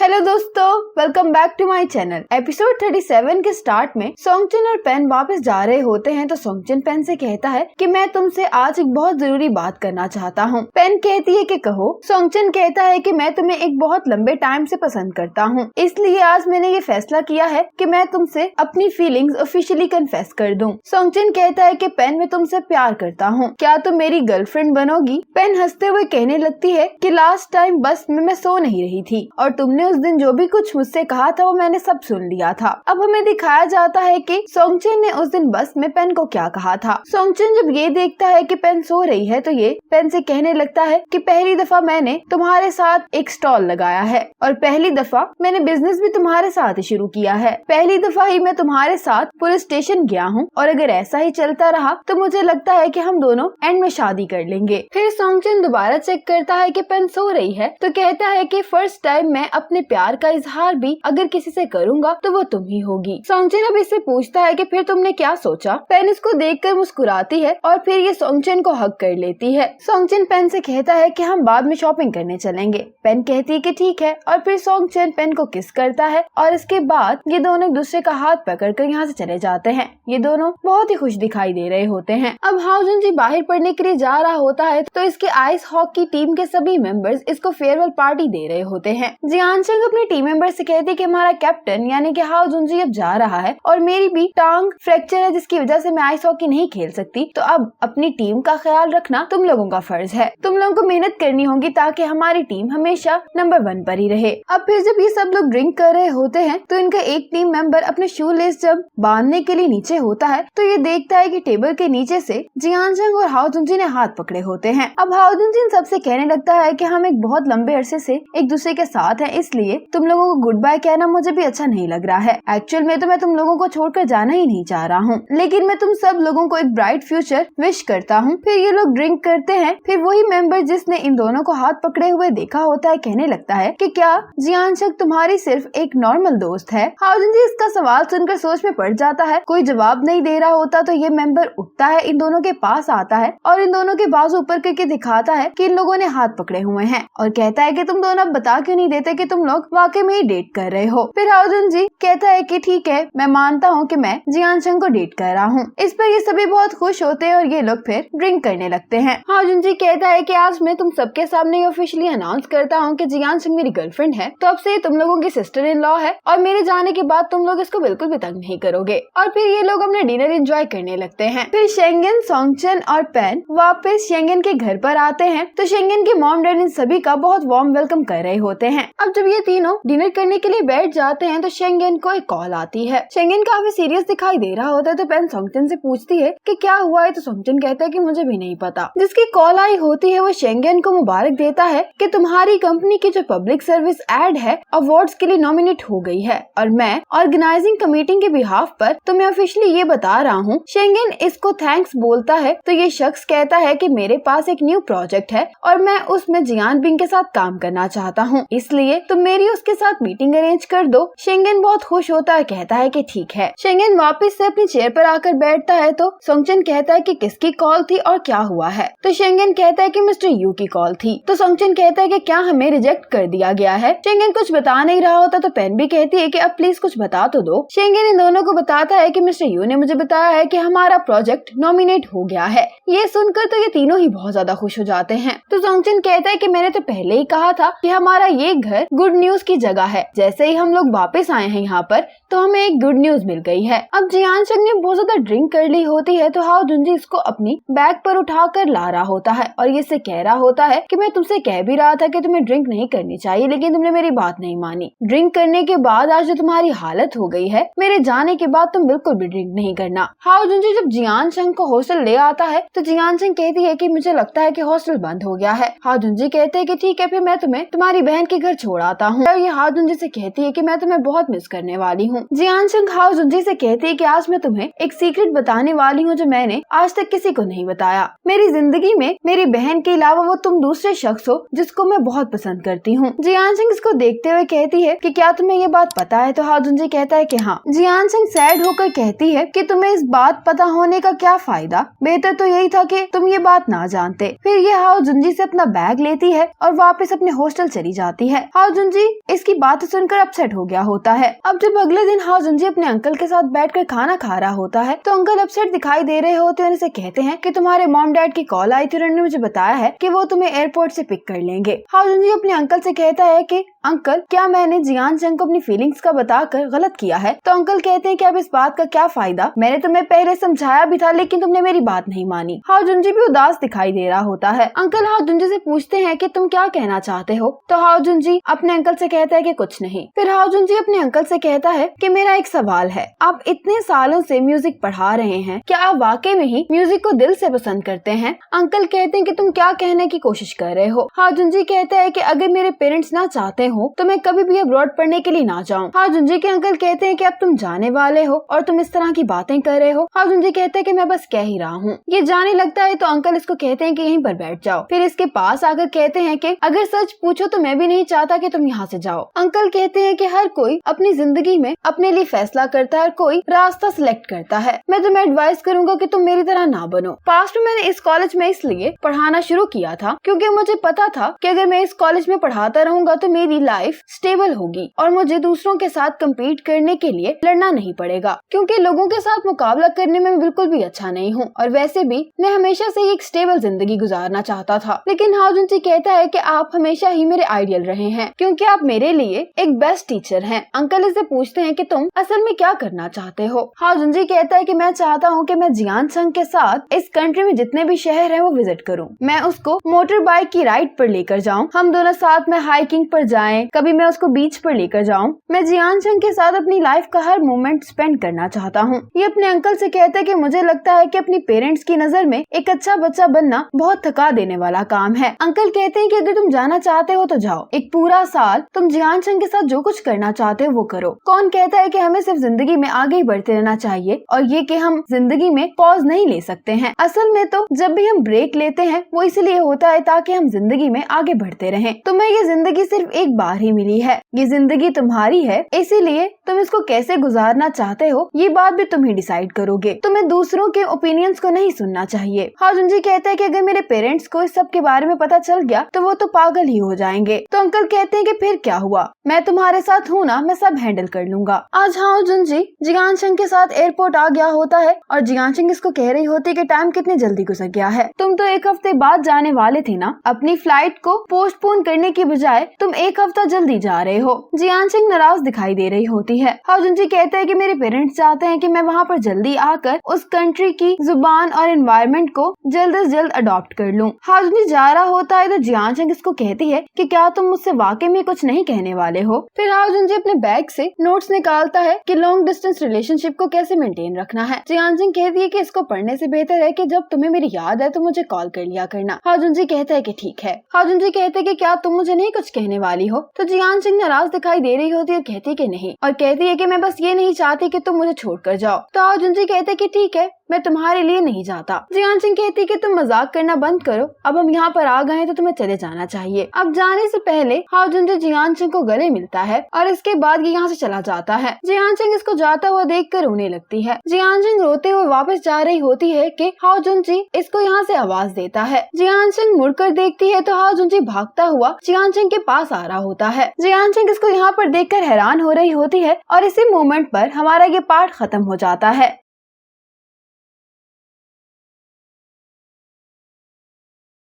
Hello दोस्तों, welcome back to my channel. Episode 37 के start में सोंगचिन और पेन वापस जा रहे होते हैं तो सोंगचिन पेन से कहता है कि मैं तुमसे आज एक बहुत जरूरी बात करना चाहता हूँ। पेन कहती है कि कहो। सोंगचिन कहता है कि मैं तुम्हें एक बहुत लंबे टाइम से पसंद करता हूँ, इसलिए आज मैंने ये फैसला किया है कि मैं तुमसे अपनी फीलिंग्स ऑफिशियली कन्फेस कर दूँ। सोंगचिन कहता है कि पेन मैं तुमसे प्यार करता हूँ, क्या तुम मेरी गर्लफ्रेंड बनोगी? पेन हंसते हुए कहने लगती है कि लास्ट टाइम बस में मैं सो नहीं रही थी और तुमने उस दिन जो भी कुछ मुझसे कहा था वो मैंने सब सुन लिया था। अब हमें दिखाया जाता है कि सोंगचिन ने उस दिन बस में पेन को क्या कहा था। सोंगचिन जब ये देखता है कि पेन सो रही है तो ये पेन से कहने लगता है कि पहली दफा मैंने तुम्हारे साथ एक स्टॉल लगाया है और पहली दफा मैंने बिजनेस भी तुम्हारे साथ ही शुरू किया है। पहली दफा ही मैं तुम्हारे साथ पुलिस स्टेशन गया हूँ और अगर ऐसा ही चलता रहा तो मुझे लगता है कि हम दोनों एंड में शादी कर लेंगे। फिर सोंगचिन दोबारा चेक करता है कि पेन सो रही है तो कहता है कि फर्स्ट टाइम मैं अपने प्यार का इजहार भी अगर किसी से करूंगा तो वो तुम ही होगी। सोंगचिन अब इससे पूछता है कि फिर तुमने क्या सोचा? पेन इसको देखकर मुस्कुराती है और फिर ये सोंगचिन को हग कर लेती है। सोंगचिन पेन से कहता है कि हम बाद में शॉपिंग करने चलेंगे। पेन कहती है कि ठीक है और फिर सोंगचिन पेन को किस करता है और इसके बाद ये दोनों एक दूसरे का हाथ पकड़कर यहाँ से चले जाते हैं। ये दोनों बहुत ही खुश दिखाई दे रहे होते हैं। अब हाओजुनजी बाहर पढ़ने के लिए जा रहा होता है तो इसके आइस हॉकी टीम के सभी मेंबर्स इसको फेयरवेल पार्टी दे रहे होते हैं। जियानचंग अपने टीम मेंबर से कहती है कि हमारा कैप्टन यानी कि हाओजुनजी अब जा रहा है और मेरी भी टांग फ्रैक्चर है जिसकी वजह से मैं आइस हॉकी नहीं खेल सकती, तो अब अपनी टीम का ख्याल रखना तुम लोगों का फर्ज है। तुम लोगों को मेहनत करनी होगी ताकि हमारी टीम हमेशा नंबर 1 पर ही रहे। अब फिर जब ये सब लोग ड्रिंक कर रहे होते हैं तो इनका एक टीम मेंबर अपने शू लेस जब बांधने के लिए नीचे होता है तो ये देखता है कि टेबल के नीचे से जियानचंग और हाओजुनजी ने हाथ पकड़े होते हैं। अब हाओजुनजी सबसे कहने लगता है कि हम एक बहुत लंबे अरसे से एक दूसरे के साथ हैं, इसलिए तुम लोगों को गुड बाय कहना मुझे भी अच्छा नहीं लग रहा है। एक्चुअल में तो मैं तुम लोगों को छोड़कर जाना ही नहीं चाह रहा हूँ, लेकिन मैं तुम सब लोगों को एक ब्राइट फ्यूचर विश करता हूँ। फिर ये लोग ड्रिंक करते हैं। फिर वही मेंबर जिसने इन दोनों को हाथ पकड़े हुए देखा होता है कहने लगता है कि क्या जियानचंग तुम्हारी सिर्फ एक नॉर्मल दोस्त है? हाओजुनजी इसका सवाल सुनकर सोच में पड़ जाता है। कोई जवाब नहीं दे रहा होता तो ये मेंबर उठता है, इन दोनों के पास आता है और इन दोनों के बाजू ऊपर करके दिखाता है कि इन लोगों ने हाथ पकड़े हुए हैं और कहता है कि तुम दोनों अब बता क्यों नहीं देते कि तुम लोग वाकई में ही डेट कर रहे हो। फिर हाओजुनजी कहता है कि ठीक है, मैं मानता हूँ कि मैं जियानचंग को डेट कर रहा हूँ। इस पर ये सभी बहुत खुश होते हैं और ये लोग फिर ड्रिंक करने लगते हैं। हाओजुनजी कहता है कि आज मैं तुम सबके सामने ऑफिशियली अनाउंस करता हूँ कि जियानचंग मेरी गर्लफ्रेंड है, तो अब से तुम लोगों की सिस्टर इन लॉ है और मेरे जाने के बाद तुम लोग इसको बिल्कुल भी तंग नहीं करोगे। और फिर ये लोग अपना डिनर एंजॉय करने लगते हैं। फिर शेंगन, सोंगचिन और पेन वापस शेंगन के घर पर आते हैं तो शेंगन के मॉम डैड इन सभी का बहुत वार्म वेलकम कर रहे होते हैं। अब जब ये तीनों डिनर करने के लिए बैठ जाते हैं तो शेंगन को एक कॉल आती है। शेंगन काफी सीरियस दिखाई दे रहा होता है तो पेन सोंगचिन से पूछती है कि क्या हुआ है, तो सोंगचिन कहता है कि मुझे भी नहीं पता। जिसकी कॉल आई होती है वो शेंगन को मुबारक देता है कि तुम्हारी कंपनी की जो पब्लिक सर्विस एड है अवार्ड्स के लिए नॉमिनेट हो गई है और मैं ऑर्गेनाइजिंग कमेटी के बिहाफ पर तुम्हें ऑफिशियली ये बता रहा हूँ। शेंगन इसको थैंक्स बोलता है तो ये शख्स कहता है कि मेरे पास एक न्यू प्रोजेक्ट है और मैं उसमें जियान बिंग के साथ काम करना चाहता हूँ, इसलिए तुम मेरी उसके साथ मीटिंग अरेंज कर दो। शेंगन बहुत खुश होता है, कहता है कि ठीक है। शेंगन वापस से अपनी चेयर पर आकर बैठता है तो सोंगचिन कहता है कि किसकी कॉल थी और क्या हुआ है? तो शेंगन कहता है कि मिस्टर यू की कॉल थी। तो सोंगचिन कहता है कि क्या हमें रिजेक्ट कर दिया गया है? शेंगन कुछ बता नहीं रहा होता तो पेन भी कहती है कि अब प्लीज कुछ बता तो दो। शेंगन इन दोनों को बताता है कि मिस्टर यू ने मुझे बताया है कि हमारा प्रोजेक्ट नॉमिनेट हो गया है। ये सुनकर तो ये तीनों ही बहुत ज्यादा खुश हो जाते हैं। तो सोंगचिन कहता है कि मैंने तो पहले ही कहा था कि हमारा ये घर गुड न्यूज की जगह है। जैसे ही हम लोग वापस आए हैं यहाँ पर तो हमें एक गुड न्यूज मिल गई है। अब जियानचंग ने बहुत ज्यादा ड्रिंक कर ली होती है तो हाओजुनजी इसको अपनी बैग पर उठाकर ला रहा होता है और ये से कह रहा होता है कि मैं तुमसे कह भी रहा था कि तुम्हें ड्रिंक नहीं करनी चाहिए, लेकिन तुमने मेरी बात नहीं मानी। ड्रिंक करने के बाद आज जो तुम्हारी हालत हो गई है, मेरे जाने के बाद तुम बिल्कुल भी ड्रिंक नहीं करना। हाओजुनजी जब जियानचंग को हॉस्टल ले आता है तो जियानचंग कहती है कि मुझे लगता है कि हॉस्टल बंद हो गया है। हाओजुनजी कहते हैं कि ठीक है, फिर मैं तुम्हें तुम्हारी बहन के घर छोड़ आता हूँ। और ये हाओजुनजी से कहती है कि मैं तुम्हें बहुत मिस करने वाली हूँ। जियानचंग हाओजुनजी से कहती है कि आज मैं तुम्हें एक सीक्रेट बताने वाली हूँ जो मैंने आज तक किसी को नहीं बताया। मेरी जिंदगी में मेरी बहन के अलावा वो तुम दूसरे शख्स हो जिसको मैं बहुत पसंद करती हूँ। जियानचंग इसको देखते हुए कहती है कि क्या तुम्हें ये बात पता है? तो हाओजुनजी कहता है कि हाँ। जियानचंग सैड होकर कहती है कि तुम्हें इस बात पता होने का क्या फायदा, बेहतर तो यही था कि तुम ये बात ना जानते। फिर ये हाओजुनजी से अपना बैग लेती है और वापस अपने हॉस्टल चली जाती है। हाओजुनजी जुनजी इसकी बात सुनकर अपसेट हो गया होता है। अब जब अगले दिन हाओ जुनजी अपने अंकल के साथ बैठकर खाना खा रहा होता है तो अंकल अपसेट दिखाई दे रहे होते हैं और उनसे कहते हैं कि तुम्हारे मॉम डैड की कॉल आई थी और उन्होंने मुझे बताया है कि वो तुम्हें एयरपोर्ट से पिक कर लेंगे। हाओ जुनजी अपने अंकल से कहता है कि अंकल क्या मैंने जियान चंग को अपनी फीलिंग्स का बताकर गलत किया है? तो अंकल कहते हैं कि अब इस बात का क्या फायदा, मैंने तुम्हें पहले समझाया भी था लेकिन तुमने मेरी बात नहीं मानी। हाओ जुनजी भी उदास दिखाई दे रहा होता है। अंकल हाओ जुनजी से पूछते हैं कि तुम क्या कहना चाहते हो? तो हाओ जुनजी अपने अंकल से कहता है कि कुछ नहीं। फिर हाओ जुनजी अपने अंकल से कहता है कि मेरा एक सवाल है, आप इतने सालों से म्यूजिक पढ़ा रहे हैं, क्या आप वाकई में ही म्यूजिक को दिल से पसंद करते हैं? अंकल कहते हैं कि तुम क्या कहने की कोशिश कर रहे हो? हाओ जुनजी कहता है कि अगर मेरे पेरेंट्स ना चाहते हो तो मैं कभी भी अब्रॉड पढ़ने के लिए ना जाऊं। हाओ जुनजी के अंकल कहते हैं कि अब तुम जाने वाले हो और तुम इस तरह की बातें कर रहे हो। हाओ जुनजी कहते हैं कि मैं बस कह ही रहा हूँ। ये जाने लगता है तो अंकल इसको कहते हैं कि यहीं पर बैठ जाओ। फिर इसके पास आकर कहते हैं कि अगर सच पूछो तो मैं भी नहीं चाहता कि तुम यहाँ से जाओ। अंकल कहते हैं कि हर कोई अपनी जिंदगी में अपने लिए फैसला करता है, हर कोई रास्ता सिलेक्ट करता है। मैं तुम्हें एडवाइस करूंगा कि तुम मेरी तरह ना बनो। पास्ट में मैंने इस कॉलेज में इसलिए पढ़ाना शुरू किया था क्योंकि मुझे पता था कि अगर मैं इस कॉलेज में पढ़ाता रहूंगा तो मेरी लाइफ स्टेबल होगी और मुझे दूसरों के साथ कम्पीट करने के लिए लड़ना नहीं पड़ेगा, क्योंकि लोगों के साथ मुकाबला करने में बिल्कुल भी अच्छा नहीं हूँ और वैसे भी मैं हमेशा से एक स्टेबल जिंदगी गुजारना चाहता था। लेकिन हाओ जुनजी कहता है कि आप हमेशा ही मेरे आइडियल रहे हैं क्योंकि आप मेरे लिए एक बेस्ट टीचर हैं। अंकल इससे पूछते हैं कि तुम असल में क्या करना चाहते हो? हाओ जुनजी कहता है कि मैं चाहता हूँ कि मैं जियान चंग के साथ इस कंट्री में जितने भी शहर हैं वो विजिट करूँ। मैं उसको मोटर बाइक की राइड पर लेकर जाऊँ, हम दोनों साथ में हाइकिंग पर जाएं, कभी मैं उसको बीच पर लेकर जाऊं। मैं जियान चंग के साथ अपनी लाइफ का हर मोमेंट स्पेंड करना चाहता हूँ। ये अपने अंकल से कहते हैं कि मुझे लगता है कि अपनी पेरेंट्स की नजर में एक अच्छा बच्चा बनना बहुत थका देने वाला काम है। अंकल कहते हैं कि अगर तुम जाना चाहते हो तो जाओ, एक पूरा साल तुम जियान चंग के साथ जो कुछ करना चाहते हो वो करो। कौन कहता है कि हमें सिर्फ जिंदगी में आगे ही बढ़ते रहना चाहिए और ये कि हम जिंदगी में पॉज नहीं ले सकते हैं। असल में तो जब भी हम ब्रेक लेते हैं वो इसलिए होता है ताकि हम जिंदगी में आगे बढ़ते रहें। तुम्हें ये जिंदगी सिर्फ एक बार ही मिली है, ये जिंदगी तुम्हारी है, इसीलिए तुम इसको कैसे गुजारना चाहते हो ये बात भी तुम ही डिसाइड करोगे। तुम्हें दूसरों के ओपिनियंस को नहीं सुनना चाहिए। हाओ जुनजी कहता है कि अगर मेरे पेरेंट्स को इस सब के बारे में पता चल गया तो वो तो पागल ही हो जाएंगे। तो अंकल कहते हैं कि फिर क्या हुआ, मैं तुम्हारे साथ हूँ ना, मैं सब हैंडल कर लूंगा। आज हाओ जुनजी जियान चंग के साथ एयरपोर्ट आ गया होता है और जियान चंग इसको कह रही होती है कि टाइम कितनी जल्दी गुजर गया है, तुम तो एक हफ्ते बाद जाने वाले थे ना, अपनी फ्लाइट को पोस्टपोन करने की बजाय तुम एक हफ्ता जल्दी जा रहे हो। जियान चंग नाराज दिखाई दे रही होती है। हाओ जुनजी कहते हैं कि मेरे पेरेंट्स चाहते हैं कि मैं वहाँ पर जल्दी आकर उस कंट्री की जुबान और एनवायरनमेंट को जल्द से जल्द अडॉप्ट कर लूं। हाओ जुनजी जा रहा होता है तो जियान चंग इसको कहती है कि क्या तुम मुझसे वाकई में कुछ नहीं कहने वाले हो? फिर हाओ जुनजी अपने बैग से नोट्स निकालता है कि लॉन्ग डिस्टेंस रिलेशनशिप को कैसे मेंटेन रखना है। जियान चंग कहती है कि इसको पढ़ने से बेहतर है कि जब तुम्हें मेरी याद है तो मुझे कॉल कर लिया करना। हाओ जुनजी कहता है कि ठीक है। हाओ जुनजी कहते हैं कि क्या तुम मुझे नहीं कुछ कहने वाली हो? तो जियान चंग नाराज दिखाई दे रही होती है, कहती कि नहीं, और कहती है कि मैं बस ये नहीं चाहती कि तुम मुझे छोड़कर जाओ। तो हाओ जुनजी कहते कि ठीक है, मैं तुम्हारे लिए नहीं जाता। जियान चंग कहती कि तुम मजाक करना बंद करो, अब हम यहाँ पर आ गए हैं तो तुम्हें चले जाना चाहिए। अब जाने से पहले हाओ जुनजी जियान चंग को गले मिलता है और इसके बाद ये यहाँ से चला जाता है। जियान चंग इसको जाता हुआ देखकर रोने लगती है। जियान चंग रोते हुए वापस जा रही होती है कि हाओ जुनजी इसको यहाँ से आवाज देता है। जियान चंग मुड़कर देखती है तो हाओ जुनजी भागता हुआ जियान चंग के पास आ रहा होता है। जियान चंग इसको यहाँ पर देखकर हैरान हो रही होती है और इसी मोमेंट पर हमारा ये पार्ट खत्म हो जाता है।